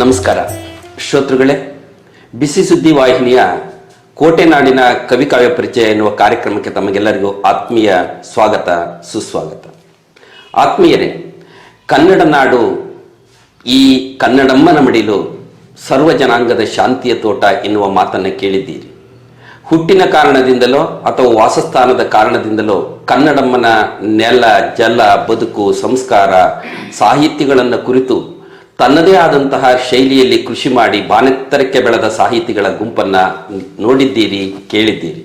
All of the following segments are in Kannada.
ನಮಸ್ಕಾರ ಶ್ರೋತೃಗಳೇ, ಬಿಸಿ ಸುದ್ದಿ ವಾಹಿನಿಯ ಕೋಟೆನಾಡಿನ ಕವಿಕಾವ್ಯ ಪರಿಚಯ ಎನ್ನುವ ಕಾರ್ಯಕ್ರಮಕ್ಕೆ ತಮಗೆಲ್ಲರಿಗೂ ಆತ್ಮೀಯ ಸ್ವಾಗತ ಸುಸ್ವಾಗತ. ಆತ್ಮೀಯರೇ, ಕನ್ನಡ ನಾಡು ಈ ಕನ್ನಡಮ್ಮನ ಮಡಿಲು ಸರ್ವ ಜನಾಂಗದ ಶಾಂತಿಯ ತೋಟ ಎನ್ನುವ ಮಾತನ್ನು ಕೇಳಿದ್ದೀರಿ. ಹುಟ್ಟಿನ ಕಾರಣದಿಂದಲೋ ಅಥವಾ ವಾಸಸ್ಥಾನದ ಕಾರಣದಿಂದಲೋ ಕನ್ನಡಮ್ಮನ ನೆಲ, ಜಲ, ಬದುಕು, ಸಂಸ್ಕಾರ, ಸಾಹಿತ್ಯಗಳನ್ನು ಕುರಿತು ತನ್ನದೇ ಆದಂತಹ ಶೈಲಿಯಲ್ಲಿ ಕೃಷಿ ಮಾಡಿ ಬಾನೆತ್ತರಕ್ಕೆ ಬೆಳೆದ ಸಾಹಿತಿಗಳ ಗುಂಪನ್ನು ನೋಡಿದ್ದೀರಿ, ಕೇಳಿದ್ದೀರಿ.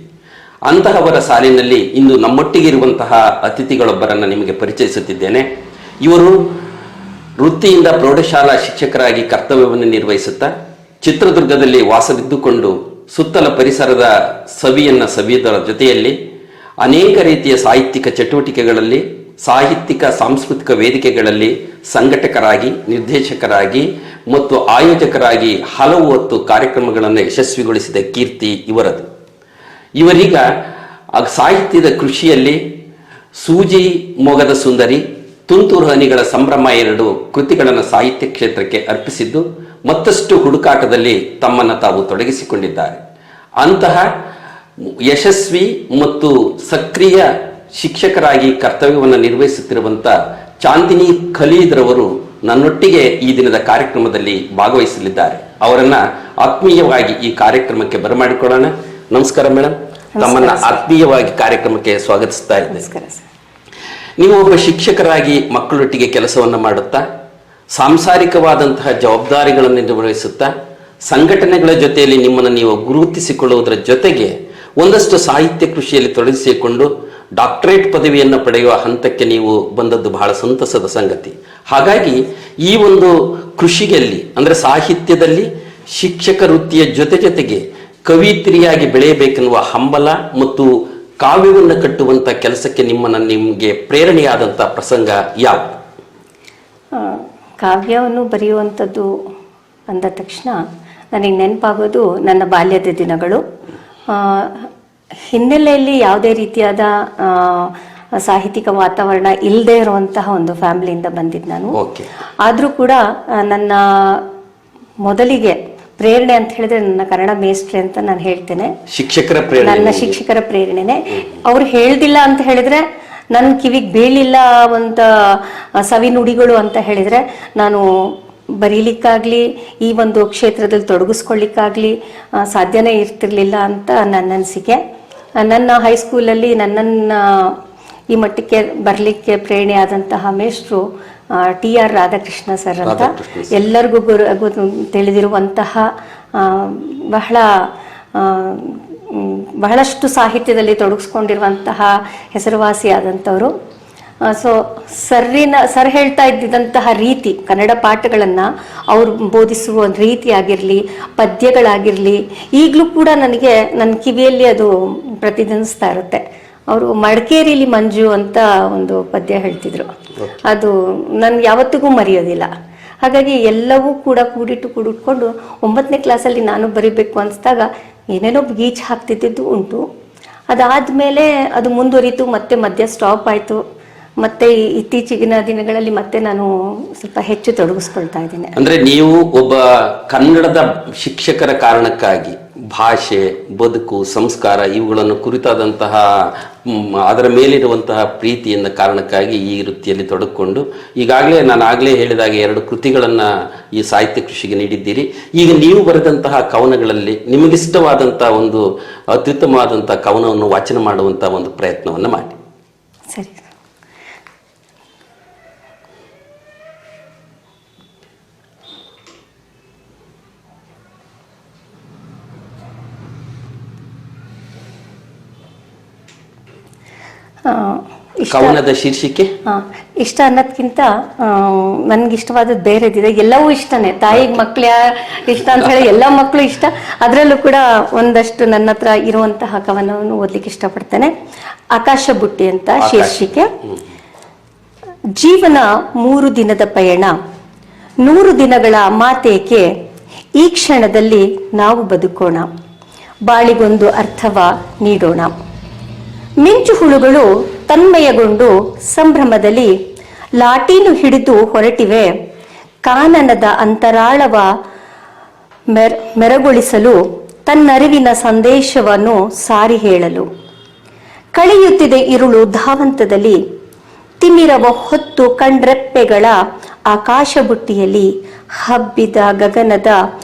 ಅಂತಹವರ ಸಾಲಿನಲ್ಲಿ ಇಂದು ನಮ್ಮೊಟ್ಟಿಗಿರುವಂತಹ ಅತಿಥಿಗಳೊಬ್ಬರನ್ನು ನಿಮಗೆ ಪರಿಚಯಿಸುತ್ತಿದ್ದೇನೆ. ಇವರು ವೃತ್ತಿಯಿಂದ ಪ್ರೌಢಶಾಲಾ ಶಿಕ್ಷಕರಾಗಿ ಕರ್ತವ್ಯವನ್ನು ನಿರ್ವಹಿಸುತ್ತಾ ಚಿತ್ರದುರ್ಗದಲ್ಲಿ ವಾಸವಿದ್ದುಕೊಂಡು ಸುತ್ತಲ ಪರಿಸರದ ಸವಿಯುವುದರ ಜೊತೆಯಲ್ಲಿ ಅನೇಕ ರೀತಿಯ ಸಾಹಿತ್ಯಿಕ ಚಟುವಟಿಕೆಗಳಲ್ಲಿ, ಸಾಹಿತ್ಯಿಕ ಸಾಂಸ್ಕೃತಿಕ ವೇದಿಕೆಗಳಲ್ಲಿ ಸಂಘಟಕರಾಗಿ, ನಿರ್ದೇಶಕರಾಗಿ ಮತ್ತು ಆಯೋಜಕರಾಗಿ ಹಲವು ಹೊತ್ತು ಕಾರ್ಯಕ್ರಮಗಳನ್ನು ಯಶಸ್ವಿಗೊಳಿಸಿದ ಕೀರ್ತಿ ಇವರದು. ಇವರೀಗ ಸಾಹಿತ್ಯದ ಕೃಷಿಯಲ್ಲಿ ಸೂಜಿ ಮೊಗದ ಸುಂದರಿ, ತುಂತುರು ಹನಿಗಳ ಸಂಭ್ರಮ ಎರಡು ಕೃತಿಗಳನ್ನು ಸಾಹಿತ್ಯ ಕ್ಷೇತ್ರಕ್ಕೆ ಅರ್ಪಿಸಿದ್ದು ಮತ್ತಷ್ಟು ಹುಡುಕಾಟದಲ್ಲಿ ತಮ್ಮನ್ನು ತಾವು ತೊಡಗಿಸಿಕೊಂಡಿದ್ದಾರೆ. ಅಂತಹ ಯಶಸ್ವಿ ಮತ್ತು ಸಕ್ರಿಯ ಶಿಕ್ಷಕರಾಗಿ ಕರ್ತವ್ಯವನ್ನು ನಿರ್ವಹಿಸುತ್ತಿರುವಂಥ ಚಾಂದಿನಿ ಖಲೀದ್ರವರು ನನ್ನೊಟ್ಟಿಗೆ ಈ ದಿನದ ಕಾರ್ಯಕ್ರಮದಲ್ಲಿ ಭಾಗವಹಿಸಲಿದ್ದಾರೆ. ಅವರನ್ನ ಆತ್ಮೀಯವಾಗಿ ಈ ಕಾರ್ಯಕ್ರಮಕ್ಕೆ ಬರಮಾಡಿಕೊಳ್ಳೋಣ. ನಮಸ್ಕಾರ ಮೇಡಮ್, ತಮ್ಮನ್ನ ಆತ್ಮೀಯವಾಗಿ ಕಾರ್ಯಕ್ರಮಕ್ಕೆ ಸ್ವಾಗತಿಸ್ತಾ ಇದ್ದೇನೆ. ನೀವು ಒಬ್ಬ ಶಿಕ್ಷಕರಾಗಿ ಮಕ್ಕಳೊಟ್ಟಿಗೆ ಕೆಲಸವನ್ನು ಮಾಡುತ್ತಾ, ಸಾಂಸಾರಿಕವಾದಂತಹ ಜವಾಬ್ದಾರಿಗಳನ್ನು ನಿರ್ವಹಿಸುತ್ತಾ, ಸಂಘಟನೆಗಳ ಜೊತೆಯಲ್ಲಿ ನಿಮ್ಮನ್ನು ನೀವು ಗುರುತಿಸಿಕೊಳ್ಳುವುದರ ಜೊತೆಗೆ ಒಂದಷ್ಟು ಸಾಹಿತ್ಯ ಕೃಷಿಯಲ್ಲಿ ತೊಡಗಿಸಿಕೊಂಡು ಡಾಕ್ಟರೇಟ್ ಪದವಿಯನ್ನು ಪಡೆಯುವ ಹಂತಕ್ಕೆ ನೀವು ಬಂದದ್ದು ಬಹಳ ಸಂತಸದ ಸಂಗತಿ. ಹಾಗಾಗಿ ಈ ಒಂದು ಕೃಷಿಯಲ್ಲಿ ಅಂದರೆ ಸಾಹಿತ್ಯದಲ್ಲಿ ಶಿಕ್ಷಕ ವೃತ್ತಿಯ ಜೊತೆಗೆ ಕವಿತ್ರಿಯಾಗಿ ಬೆಳೆಯಬೇಕೆನ್ನುವ ಹಂಬಲ ಮತ್ತು ಕಾವ್ಯವನ್ನು ಕಟ್ಟುವಂಥ ಕೆಲಸಕ್ಕೆ ನಿಮಗೆ ಪ್ರೇರಣೆಯಾದಂಥ ಪ್ರಸಂಗ ಯಾವುದು? ಕಾವ್ಯವನ್ನು ಬರೆಯುವಂಥದ್ದು ಅಂದ ತಕ್ಷಣ ನನಗೆ ನೆನಪಾಗೋದು ನನ್ನ ಬಾಲ್ಯದ ದಿನಗಳು. ಹಿನ್ನೆಲೆಯಲ್ಲಿ ಯಾವುದೇ ರೀತಿಯಾದ ಸಾಹಿತ್ಯಿಕ ವಾತಾವರಣ ಇಲ್ಲದೆ ಇರುವಂತಹ ಒಂದು ಫ್ಯಾಮಿಲಿಯಿಂದ ಬಂದಿದ್ದು ನಾನು. ಆದರೂ ಕೂಡ ನನ್ನ ಮೊದಲಿಗೆ ಪ್ರೇರಣೆ ಅಂತ ಹೇಳಿದ್ರೆ ನನ್ನ ಕನ್ನಡ ಮೇಸ್ಟ್ರಿ ಅಂತ ನಾನು ಹೇಳ್ತೇನೆ. ನನ್ನ ಶಿಕ್ಷಕರ ಪ್ರೇರಣೆನೆ. ಅವ್ರು ಹೇಳ್ದಿಲ್ಲ ಅಂತ ಹೇಳಿದ್ರೆ, ನನ್ನ ಕಿವಿಗೆ ಬೀಳಿಲ್ಲ ಅಂತ ಸವಿ ನುಡಿಗಳು ಅಂತ ಹೇಳಿದ್ರೆ ನಾನು ಬರೀಲಿಕ್ಕಾಗ್ಲಿ ಈ ಒಂದು ಕ್ಷೇತ್ರದಲ್ಲಿ ತೊಡಗಿಸ್ಕೊಳ್ಳಿಕ್ಕಾಗ್ಲಿ ಸಾಧ್ಯನೇ ಇರ್ತಿರ್ಲಿಲ್ಲ ಅಂತ ನನ್ನ ಅನಿಸಿಕೆ. ನನ್ನ ಹೈಸ್ಕೂಲಲ್ಲಿ ನನ್ನನ್ನು ಈ ಮಟ್ಟಕ್ಕೆ ಬರಲಿಕ್ಕೆ ಪ್ರೇರಣೆ ಆದಂತಹ ಮೇಷ್ಟ್ರು TR ರಾಧಾಕೃಷ್ಣ ಸರ್ ಅಂತ, ಎಲ್ಲರಿಗೂ ತಿಳಿದಿರುವಂತಹ ಬಹಳಷ್ಟು ಸಾಹಿತ್ಯದಲ್ಲಿ ತೊಡಗಿಸ್ಕೊಂಡಿರುವಂತಹ ಹೆಸರುವಾಸಿಯಾದಂಥವರು. ಸೊ ಸರ್ ಹೇಳ್ತಾ ಇದ್ದಂತಹ ರೀತಿ, ಕನ್ನಡ ಪಾಠಗಳನ್ನು ಅವರು ಬೋಧಿಸುವ ಒಂದು ರೀತಿ ಆಗಿರಲಿ, ಪದ್ಯಗಳಾಗಿರಲಿ, ಈಗಲೂ ಕೂಡ ನನಗೆ ನನ್ನ ಕಿವಿಯಲ್ಲಿ ಅದು ಪ್ರತಿಧ್ವನಿಸ್ತಾ ಇರುತ್ತೆ. ಅವರು ಮಡಿಕೇರಿಲಿ ಮಂಜು ಅಂತ ಒಂದು ಪದ್ಯ ಹೇಳ್ತಿದ್ರು, ಅದು ನನ್ಗೆ ಯಾವತ್ತಿಗೂ ಮರೆಯೋದಿಲ್ಲ. ಹಾಗಾಗಿ ಎಲ್ಲವೂ ಕೂಡ ಕೂಡಿಟ್ಕೊಂಡು 9ನೇ ಕ್ಲಾಸಲ್ಲಿ ನಾನು ಬರೀಬೇಕು ಅನಿಸಿದಾಗ ಏನೇನೋ ಗೀಚ್ ಹಾಕ್ತಿದ್ದು ಉಂಟು. ಅದಾದಮೇಲೆ ಅದು ಮುಂದುವರಿತು, ಮತ್ತೆ ಮಧ್ಯ ಸ್ಟಾಪ್ ಆಯಿತು. ಮತ್ತೆ ಇತ್ತೀಚಿನ ದಿನಗಳಲ್ಲಿ ಮತ್ತೆ ನಾನು ಸ್ವಲ್ಪ ಹೆಚ್ಚು ತೊಡಗಿಸ್ಕೊಳ್ತಾ ಇದ್ದೇನೆ. ಅಂದ್ರೆ ನೀವು ಒಬ್ಬ ಕನ್ನಡದ ಶಿಕ್ಷಕರ ಕಾರಣಕ್ಕಾಗಿ ಭಾಷೆ, ಬದುಕು, ಸಂಸ್ಕಾರ ಇವುಗಳನ್ನು ಕುರಿತಾದಂತಹ ಅದರ ಮೇಲಿರುವಂತಹ ಪ್ರೀತಿಯಿಂದ ಕಾರಣಕ್ಕಾಗಿ ಈ ವೃತ್ತಿಯಲ್ಲಿ ತೊಡಗಿಕೊಂಡು ಈಗಾಗಲೇ ನಾನು ಆಗಲೇ ಹೇಳಿದಾಗ 2 ಕೃತಿಗಳನ್ನು ಈ ಸಾಹಿತ್ಯ ಕೃಷಿಗೆ ನೀಡಿದ್ದೀರಿ. ಈಗ ನೀವು ಬರೆದಂತಹ ಕವನಗಳಲ್ಲಿ ನಿಮಗಿಷ್ಟವಾದಂತಹ ಒಂದು ಅತ್ಯುತ್ತಮವಾದಂತಹ ಕವನವನ್ನು ವಾಚನ ಮಾಡುವಂತಹ ಒಂದು ಪ್ರಯತ್ನವನ್ನು ಮಾಡಿ. ಸರಿ. ಕವನದ ಶೀರ್ಷಿಕೆ ಇಷ್ಟ ಅನ್ನೋದ್ಕಿಂತ ನನ್ಗಿಷ್ಟವಾದದ್ದು ಬೇರೆದಿದೆ. ಎಲ್ಲವೂ ಇಷ್ಟನೇ. ತಾಯಿಗೆ ಮಕ್ಳು ಇಷ್ಟ ಅಂತ ಹೇಳಿ ಎಲ್ಲ ಮಕ್ಕಳು ಇಷ್ಟ. ಅದರಲ್ಲೂ ಕೂಡ ಒಂದಷ್ಟು ನನ್ನ ಹತ್ರ ಇರುವಂತಹ ಕವನವನ್ನು ಓದ್ಲಿಕ್ಕೆ ಇಷ್ಟಪಡ್ತೇನೆ. ಆಕಾಶ ಬುಟ್ಟಿ ಅಂತ ಶೀರ್ಷಿಕೆ. ಜೀವನ 3 ದಿನದ ಪಯಣ, 100 ದಿನಗಳ ಮಾತೇಕೆ, ಈ ಕ್ಷಣದಲ್ಲಿ ನಾವು ಬದುಕೋಣ, ಬಾಳಿಗೊಂದು ಅರ್ಥವ ನೀಡೋಣ. ಮಿಂಚು ಹುಳುಗಳು ತನ್ಮಯಗೊಂಡು ಸಂಭ್ರಮದಲ್ಲಿ ಲಾಟೀನು ಹಿಡಿದು ಹೊರಟಿವೆ, ಕಾನನದ ಅಂತರಾಳವ ಮೆರಗೊಳಿಸಲು ತನ್ನರಿವಿನ ಸಂದೇಶವನ್ನು ಸಾರಿ ಹೇಳಲು. ಕಳೆಯುತ್ತಿದೆ ಇರುಳು ಧಾವಂತದಲ್ಲಿ, ತಿಮಿರವ ಹೊತ್ತು ಕಣ್ರೆಪ್ಪೆಗಳ ಆಕಾಶ ಬುಟ್ಟಿಯಲ್ಲಿ ಹಬ್ಬಿದ ಗಗನದ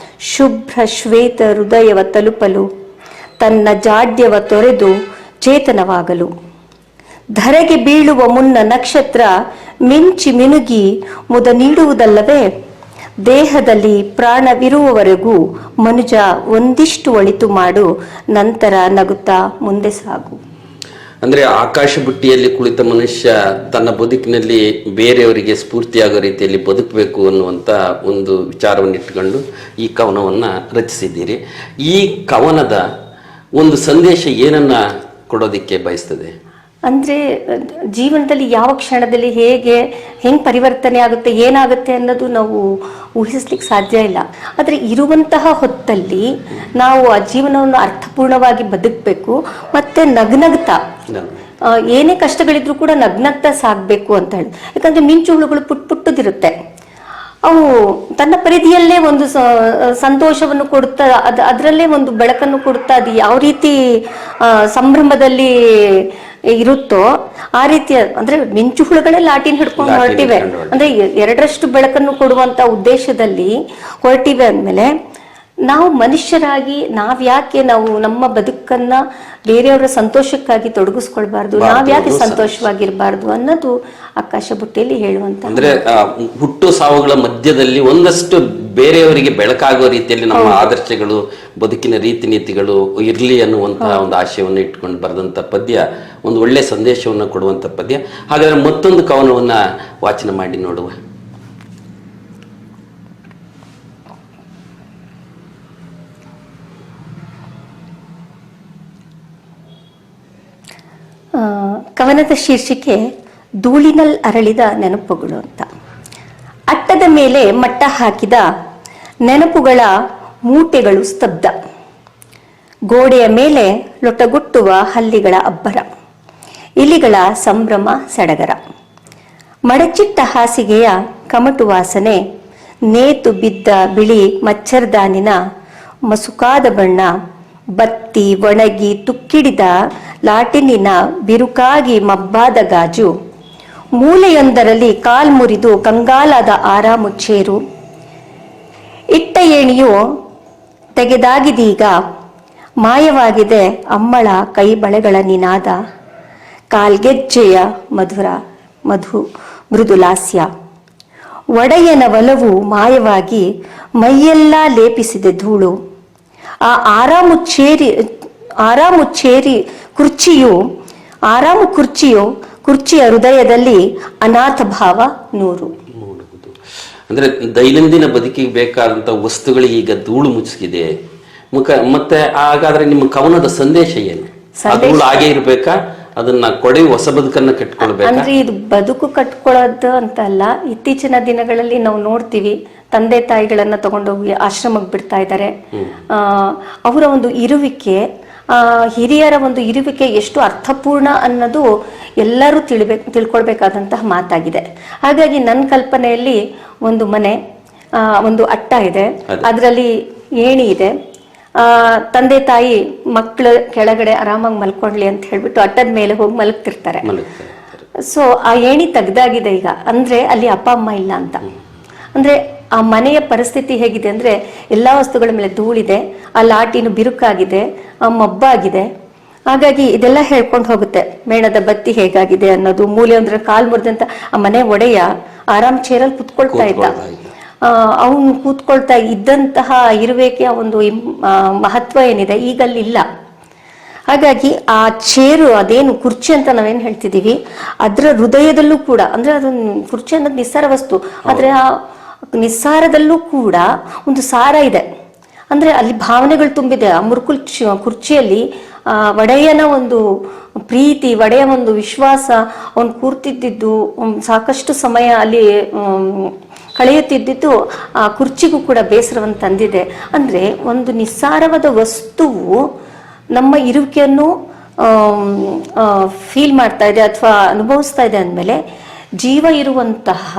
ಶುಭ್ರ ಶ್ವೇತ ಹೃದಯವ ತಲುಪಲು, ತನ್ನ ಜಾಡ್ಯವ ತೊರೆದು ಚೇತನವಾಗಲು. ಧರೆಗೆ ಬೀಳುವ ಮುನ್ನ ನಕ್ಷತ್ರ ಮಿಂಚಿ ಮಿನುಗಿ ಮುದ ನೀಡುವುದಲ್ಲವೇ, ದೇಹದಲ್ಲಿ ಪ್ರಾಣವಿರುವವರೆಗೂ ಮನುಜ ಒಂದಿಷ್ಟು ಒಳಿತು ಮಾಡು, ನಂತರ ನಗುತ್ತಾ ಮುಂದೆ ಸಾಗು. ಅಂದ್ರೆ ಆಕಾಶ ಬುಟ್ಟಿಯಲ್ಲಿ ಕುಳಿತ ಮನುಷ್ಯ ತನ್ನ ಬದುಕಿನಲ್ಲಿ ಬೇರೆಯವರಿಗೆ ಸ್ಫೂರ್ತಿಯಾಗೋ ರೀತಿಯಲ್ಲಿ ಬದುಕಬೇಕು ಅನ್ನುವಂಥ ಒಂದು ವಿಚಾರವನ್ನು ಇಟ್ಕೊಂಡು ಈ ಕವನವನ್ನು ರಚಿಸಿದ್ದೀರಿ. ಈ ಕವನದ ಒಂದು ಸಂದೇಶ ಏನನ್ನ ಕೊಡೋದಿಕ್ಕೆ ಬಯಸ್ತದೆ? ಅಂದರೆ ಜೀವನದಲ್ಲಿ ಯಾವ ಕ್ಷಣದಲ್ಲಿ ಹೆಂಗೆ ಪರಿವರ್ತನೆ ಆಗುತ್ತೆ, ಏನಾಗುತ್ತೆ ಅನ್ನೋದು ನಾವು ಊಹಿಸ್ಲಿಕ್ಕೆ ಸಾಧ್ಯ ಇಲ್ಲ. ಆದರೆ ಇರುವಂತಹ ಹೊತ್ತಲ್ಲಿ ನಾವು ಆ ಜೀವನವನ್ನು ಅರ್ಥಪೂರ್ಣವಾಗಿ ಬದುಕಬೇಕು, ಮತ್ತು ನಗ್ನಗ್ತಾ ಏನೇ ಕಷ್ಟಗಳಿದ್ರೂ ಕೂಡ ನಗ್ನಗ್ತಾ ಸಾಗಬೇಕು ಅಂತ ಹೇಳಿ. ಯಾಕಂದರೆ ಮಿಂಚುಹುಳುಗಳು ಪುಟ್ಟದಿರುತ್ತೆ, ಅವು ತನ್ನ ಪರಿಧಿಯಲ್ಲೇ ಒಂದು ಸಂತೋಷವನ್ನು ಕೊಡುತ್ತಾ, ಅದರಲ್ಲೇ ಒಂದು ಬೆಳಕನ್ನು ಕೊಡುತ್ತಾ, ಅದು ಯಾವ ರೀತಿ ಸಂಭ್ರಮದಲ್ಲಿ ಇರುತ್ತೋ ಆ ರೀತಿಯ, ಅಂದ್ರೆ ಮಿಂಚುಹುಳುಗಳೇ ಲಾಟಿನ್ ಹಿಡ್ಕೊಂಡು ಹೊರಟಿವೆ, ಅಂದ್ರೆ 2ರಷ್ಟು ಬೆಳಕನ್ನು ಕೊಡುವಂತ ಉದ್ದೇಶದಲ್ಲಿ ಹೊರಟಿವೆ ಅಂದಮೇಲೆ, ನಾವು ಮನುಷ್ಯರಾಗಿ ನಾವ್ಯಾಕೆ ನಾವು ನಮ್ಮ ಬದುಕನ್ನ ಬೇರೆಯವರ ಸಂತೋಷಕ್ಕಾಗಿ ತೊಡಗಿಸ್ಕೊಳ್ಬಾರ್ದು, ನಾವ್ಯಾಕೆ ಸಂತೋಷವಾಗಿರ್ಬಾರ್ದು ಅನ್ನೋದು ಆಕಾಶ ಬುಟ್ಟಿಯಲ್ಲಿ ಹೇಳುವಂತ. ಅಂದ್ರೆ ಹುಟ್ಟು ಸಾವುಗಳ ಮಧ್ಯದಲ್ಲಿ ಒಂದಷ್ಟು ಬೇರೆಯವರಿಗೆ ಬೆಳಕಾಗುವ ರೀತಿಯಲ್ಲಿ ನಮ್ಮ ಆದರ್ಶಗಳು, ಬದುಕಿನ ರೀತಿ ನೀತಿಗಳು ಇರ್ಲಿ ಅನ್ನುವಂತಹ ಒಂದು ಆಶಯವನ್ನು ಇಟ್ಕೊಂಡು ಬರೆದಂತ ಪದ್ಯ ಒಂದು ಒಳ್ಳೆ ಸಂದೇಶವನ್ನು ಕೊಡುವಂತ ಪದ್ಯ. ಹಾಗಾದ್ರೆ ಮತ್ತೊಂದು ಕವನವನ್ನ ವಾಚನ ಮಾಡಿ ನೋಡುವ. ಕವನದ ಶೀರ್ಷಿಕೆ ಧೂಳಿನಲ್ಲಿ ಅರಳಿದ ನೆನಪುಗಳು ಅಂತ. ಅಟ್ಟದ ಮೇಲೆ ಮಟ್ಟ ಹಾಕಿದ ನೆನಪುಗಳ ಮೂಟೆಗಳು ಸ್ತಬ್ಧ, ಗೋಡೆಯ ಮೇಲೆ ಲೊಟಗುಟ್ಟುವ ಹಲ್ಲಿಗಳ ಅಬ್ಬರ, ಇಲಿಗಳ ಸಂಭ್ರಮ ಸಡಗರ, ಮಡಚಿಟ್ಟ ಹಾಸಿಗೆಯ ಕಮಟು ವಾಸನೆ, ನೇತು ಬಿದ್ದ ಬಿಳಿ ಮಚ್ಚರ್ದಾನಿನ ಮಸುಕಾದ ಬಣ್ಣ, ಬತ್ತಿ ಒಣಗಿ ತುಕ್ಕಿಡಿದ ಲಾಟಿನಿನ ಬಿರುಕಾಗಿ ಮಬ್ಬಾದ ಗಾಜು, ಮೂಲೆಯೊಂದರಲ್ಲಿ ಕಾಲ್ಮುರಿದು ಕಂಗಾಲಾದ ಆರಾಮುಚ್ಚೇರು, ಇಟ್ಟ ಏಣಿಯು ತೆಗೆದಾಗಿದೀಗ ಮಾಯವಾಗಿದೆ ಅಮ್ಮಳ ಕೈ ಬಳೆಗಳ ನಿನಾದ, ಕಾಲ್ಗೆಜ್ಜೆಯ ಮೃದುಲಾಸ್ಯ, ಒಡೆಯನ ಒಲವು ಮಾಯವಾಗಿ ಮೈಯೆಲ್ಲ ಲೇಪಿಸಿದೆ ಧೂಳು, ಆ ಕುರ್ಚಿಯ ಹೃದಯದಲ್ಲಿ ಅನಾಥ ಭಾವ ನೂರು. ಅಂದ್ರೆ ದೈನಂದಿನ ಬದುಕಿಗೆ ಬೇಕಾದಂತ ವಸ್ತುಗಳಿಗೆ ಈಗ ಧೂಳು ಮುಚ್ಚಿದೆ. ಮತ್ತೆ ಹಾಗಾದ್ರೆ ನಿಮ್ಮ ಕವನದ ಸಂದೇಶ ಏನು? ಧೂಳು ಹಾಗೆ ಇರ್ಬೇಕಾ, ಅದನ್ನ ಕೊಡಿ ಹೊಸ ಬದುಕನ್ನ ಕಟ್ಕೊಳ್ಬೇಕು? ಅಂದ್ರೆ ಇದು ಬದುಕು ಕಟ್ಕೊಳ್ಳೋದು ಅಂತಲ್ಲ. ಇತ್ತೀಚಿನ ದಿನಗಳಲ್ಲಿ ನಾವು ನೋಡ್ತೀವಿ, ತಂದೆ ತಾಯಿಗಳನ್ನ ತಗೊಂಡೋಗಿ ಆಶ್ರಮಕ್ಕೆ ಬಿಡ್ತಾ ಇದ್ದಾರೆ. ಅವರ ಒಂದು ಇರುವಿಕೆ, ಹಿರಿಯರ ಒಂದು ಇರುವಿಕೆ ಎಷ್ಟು ಅರ್ಥಪೂರ್ಣ ಅನ್ನೋದು ಎಲ್ಲರೂ ತಿಳ್ಕೊಳ್ಬೇಕಾದಂತಹ ಮಾತಾಗಿದೆ. ಹಾಗಾಗಿ ನನ್ನ ಕಲ್ಪನೆಯಲ್ಲಿ ಒಂದು ಮನೆ, ಒಂದು ಅಟ್ಟ ಇದೆ, ಅದರಲ್ಲಿ ಏಣಿ ಇದೆ, ತಂದೆ ತಾಯಿ ಮಕ್ಕಳು ಕೆಳಗಡೆ ಆರಾಮಾಗಿ ಮಲ್ಕೊಂಡ್ಲಿ ಅಂತ ಹೇಳ್ಬಿಟ್ಟು ಅಟ್ಟದ ಮೇಲೆ ಹೋಗಿ ಮಲಗ್ತಿರ್ತಾರೆ. ಸೊ ಆ ಏಣಿ ತೆಗ್ದಾಗಿದೆ ಈಗ, ಅಂದ್ರೆ ಅಲ್ಲಿ ಅಪ್ಪ ಅಮ್ಮ ಇಲ್ಲ ಅಂತ. ಅಂದ್ರೆ ಆ ಮನೆಯ ಪರಿಸ್ಥಿತಿ ಹೇಗಿದೆ ಅಂದ್ರೆ ಎಲ್ಲಾ ವಸ್ತುಗಳ ಮೇಲೆ ಧೂಳಿದೆ, ಆ ಲಾಟಿನು ಬಿರುಕಾಗಿದೆ, ಆ ಮಬ್ಬಾಗಿದೆ. ಹಾಗಾಗಿ ಇದೆಲ್ಲ ಹೇಳ್ಕೊಂಡು ಹೋಗುತ್ತೆ. ಮೇಣದ ಬತ್ತಿ ಹೇಗಾಗಿದೆ ಅನ್ನೋದು, ಮೂಲೆ ಅಂದ್ರೆ ಕಾಲ್ ಮುರಿದಂತ ಆ ಮನೆ ಒಡೆಯ ಆರಾಮ್ ಚೇರಲ್ಲಿ ಕುತ್ಕೊಳ್ತಾ ಇದ್ದ. ಅವನು ಕೂತ್ಕೊಳ್ತಾ ಇದ್ದಂತಹ ಇರುವಿಕೆಯ ಒಂದು ಮಹತ್ವ ಏನಿದೆ ಈಗ ಅಲ್ಲಿ ಇಲ್ಲ. ಹಾಗಾಗಿ ಆ ಚೇರು, ಅದೇನು ಕುರ್ಚಿ ಅಂತ ನಾವೇನು ಹೇಳ್ತಿದೀವಿ, ಅದರ ಹೃದಯದಲ್ಲೂ ಕೂಡ, ಅಂದ್ರೆ ಅದೊಂದು ಕುರ್ಚಿ ಅನ್ನೋದು ನಿಸ್ಸಾರ ವಸ್ತು, ಆದ್ರೆ ಆ ನಿಸ್ಸಾರದಲ್ಲೂ ಕೂಡ ಒಂದು ಸಾರ ಇದೆ. ಅಂದ್ರೆ ಅಲ್ಲಿ ಭಾವನೆಗಳು ತುಂಬಿದೆ. ಆ ಕುರ್ಚಿಯಲ್ಲಿ ಒಡೆಯನ ಒಂದು ಪ್ರೀತಿ, ಒಡೆಯ ಒಂದು ವಿಶ್ವಾಸ, ಅವನು ಕೂರ್ತಿದ್ದು ಸಾಕಷ್ಟು ಸಮಯ ಅಲ್ಲಿ ಕಳೆಯುತ್ತಿದ್ದು ಆ ಕುರ್ಚಿಗೂ ಕೂಡ ಬೇಸರವನ್ನು ತಂದಿದೆ. ಅಂದ್ರೆ ಒಂದು ನಿಸ್ಸಾರವಾದ ವಸ್ತುವು ನಮ್ಮ ಇರುವಿಕೆಯನ್ನು ಫೀಲ್ ಮಾಡ್ತಾ ಇದೆ ಅಥವಾ ಅನುಭವಿಸ್ತಾ ಇದೆ ಅಂದಮೇಲೆ, ಜೀವ ಇರುವಂತಹ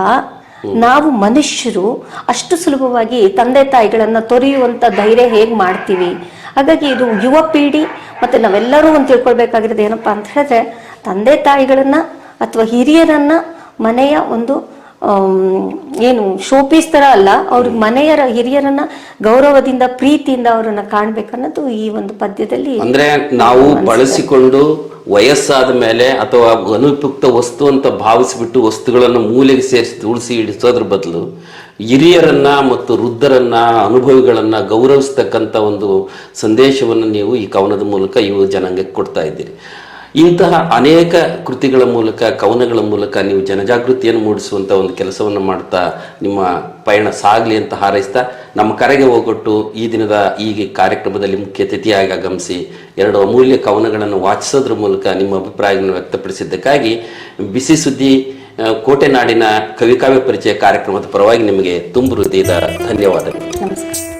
ನಾವು ಮನುಷ್ಯರು ಅಷ್ಟು ಸುಲಭವಾಗಿ ತಂದೆ ತಾಯಿಗಳನ್ನ ತೊರೆಯುವಂತ ಧೈರ್ಯ ಹೇಗ್ ಮಾಡ್ತೀವಿ. ಹಾಗಾಗಿ ಇದು ಯುವ ಪೀಳಿ ಮತ್ತೆ ನಾವೆಲ್ಲರೂ ಒಂದು ತಿಳ್ಕೊಳ್ಬೇಕಾಗಿರೋದು ಏನಪ್ಪಾ ಅಂತ ಹೇಳಿದ್ರೆ, ತಂದೆ ತಾಯಿಗಳನ್ನ ಅಥವಾ ಹಿರಿಯರನ್ನ ಮನೆಯ ಒಂದು ಏನು ಶೋಪೀಸ್ ತರ ಅಲ್ಲ, ಅವ್ರಿಗೆ ಮನೆಯರ ಹಿರಿಯರನ್ನ ಗೌರವದಿಂದ ಪ್ರೀತಿಯಿಂದ ಅವರನ್ನ ಕಾಣ್ಬೇಕನ್ನೋದು ಈ ಒಂದು ಪದ್ಯದಲ್ಲಿ. ಅಂದ್ರೆ ನಾವು ಬಳಸಿಕೊಂಡು ವಯಸ್ಸಾದ ಮೇಲೆ ಅಥವಾ ಅನುಪಯುಕ್ತ ವಸ್ತು ಅಂತ ಭಾವಿಸಿಬಿಟ್ಟು ವಸ್ತುಗಳನ್ನು ಮೂಲೆಗೆ ಸೇರಿಸಿ ತುಳಿಸಿ ಇಡಿಸೋದ್ರ ಬದಲು ಹಿರಿಯರನ್ನ ಮತ್ತು ವೃದ್ಧರನ್ನ ಅನುಭವಿಗಳನ್ನ ಗೌರವಿಸ್ತಕ್ಕಂಥ ಒಂದು ಸಂದೇಶವನ್ನು ನೀವು ಈ ಕವನದ ಮೂಲಕ ಯುವ ಜನಾಂಗಕ್ಕೆ ಕೊಡ್ತಾ ಇದ್ದೀರಿ. ಇಂತಹ ಅನೇಕ ಕೃತಿಗಳ ಮೂಲಕ, ಕವನಗಳ ಮೂಲಕ ನೀವು ಜನಜಾಗೃತಿಯನ್ನು ಮೂಡಿಸುವಂಥ ಒಂದು ಕೆಲಸವನ್ನು ಮಾಡ್ತಾ ನಿಮ್ಮ ಪಯಣ ಸಾಗಲಿ ಅಂತ ಹಾರೈಸ್ತಾ, ನಮ್ಮ ಕರೆಗೆ ಹೋಗೊಟ್ಟು ಈ ದಿನದ ಈ ಕಾರ್ಯಕ್ರಮದಲ್ಲಿ ಮುಖ್ಯ ಅತಿಥಿಯಾಗಿ ಆಗಮಿಸಿ 2 ಅಮೂಲ್ಯ ಕವನಗಳನ್ನು ವಾಚಿಸೋದ್ರ ಮೂಲಕ ನಿಮ್ಮ ಅಭಿಪ್ರಾಯಗಳನ್ನು ವ್ಯಕ್ತಪಡಿಸಿದ್ದಕ್ಕಾಗಿ ಬಿಸಿ ಸುದ್ದಿ ಕೋಟೆ ನಾಡಿನ ಕವಿಕಾವ್ಯ ಪರಿಚಯ ಕಾರ್ಯಕ್ರಮದ ಪರವಾಗಿ ನಿಮಗೆ ತುಂಬ ಹೃದಯದ ಧನ್ಯವಾದಗಳು. ನಮಸ್ಕಾರ.